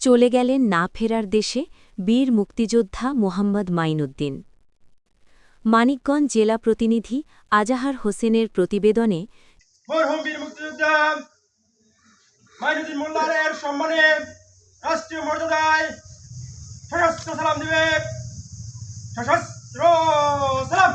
চলে গেলেন না ফেরার দেশে বীর মুক্তিযোদ্ধা মোহাম্মদ মাইনুদ্দিন। মানিকগঞ্জ জেলা প্রতিনিধি আজাহার হোসেনের প্রতিবেদনে মরহুম বীর মুক্তিযোদ্ধা মাইনুদ্দিন মোল্লারের সম্মানে রাষ্ট্রীয় মর্যাদায় সশস্ত্র সালাম দিবে। সশস্ত্র সালাম।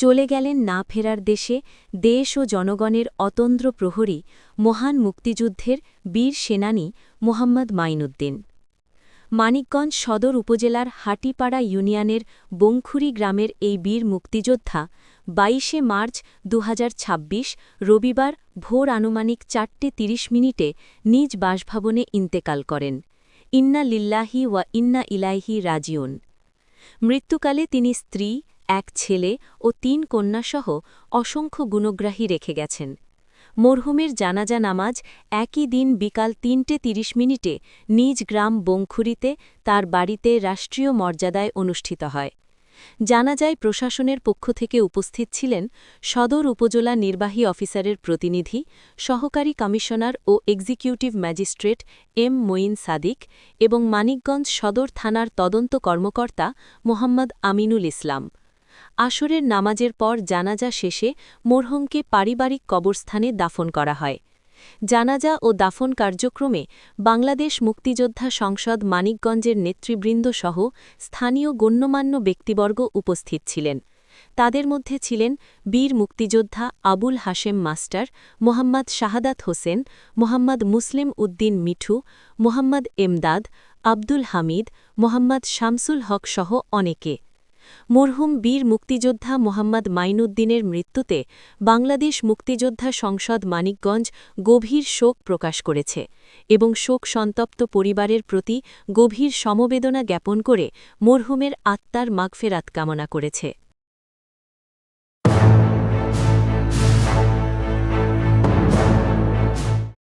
চলে গেলেন না ফেরার দেশে দেশ ও জনগণের অতন্দ্র প্রহরী মহান মুক্তিযুদ্ধের বীর সেনানী মোহাম্মদ মাইনুদ্দিন। মানিকগঞ্জ সদর উপজেলার হাটিপাড়া ইউনিয়নের বংখুরি গ্রামের এই বীর মুক্তিযোদ্ধা ২২শে মার্চ ২০২৬ রবিবার ভোর আনুমানিক ৪:৩০ নিজ বাসভবনে ইন্তেকাল করেন। ইন্না লিল্লাহি ওয়া ইন্না ইলাইহি রাজিউন। মৃত্যুকালে তিনি স্ত্রী, এক ছেলে ও ৩ কন্যাসহ অসংখ্য গুণগ্রাহী রেখে গেছেন। মরহুমের জানাজা নামাজ একই দিন বিকাল ৩:৩০ নিজ গ্রাম বংখুরিতে তার বাড়িতে রাষ্ট্রীয় মর্যাদায় অনুষ্ঠিত হয়। জানাজায় প্রশাসনের পক্ষ থেকে উপস্থিত ছিলেন সদর উপজেলা নির্বাহী অফিসারের প্রতিনিধি, সহকারী কমিশনার ও executive magistrate M Moin Sadiq এবং মানিকগঞ্জ সদর থানার তদন্ত কর্মকর্তা মোহাম্মদ আমিনুল ইসলাম। আসরের নামাজের পর জানাজা শেষে মরহুমকে পারিবারিক কবরস্থানে দাফন করা হয়। জানাজা ও দাফন কার্যক্রমে বাংলাদেশ মুক্তিযোদ্ধা সংসদ মানিকগঞ্জের নেতৃবৃন্দসহ স্থানীয় গণ্যমান্য ব্যক্তিবর্গ উপস্থিত ছিলেন। তাদের মধ্যে ছিলেন বীর মুক্তিযোদ্ধা আবুল হাশেম মাস্টার, মোহাম্মদ শাহাদাত হোসেন, মোহাম্মদ মুসলিম উদ্দিন মিঠু, মোহাম্মদ এমদাদ, আব্দুল হামিদ, মোহাম্মদ শামসুল হক সহ অনেকে। মরহুম বীর মুক্তিযোদ্ধা মোহাম্মদ মাইনুদ্দিনের মৃত্যুতে বাংলাদেশ মুক্তিযোদ্ধা সংসদ মানিকগঞ্জ গভীর শোক প্রকাশ করেছে এবং শোক সন্তপ্ত পরিবারের প্রতি গভীর সমবেদনা জ্ঞাপন করে মরহুমের আত্মার মাগফেরাত কামনা করেছে।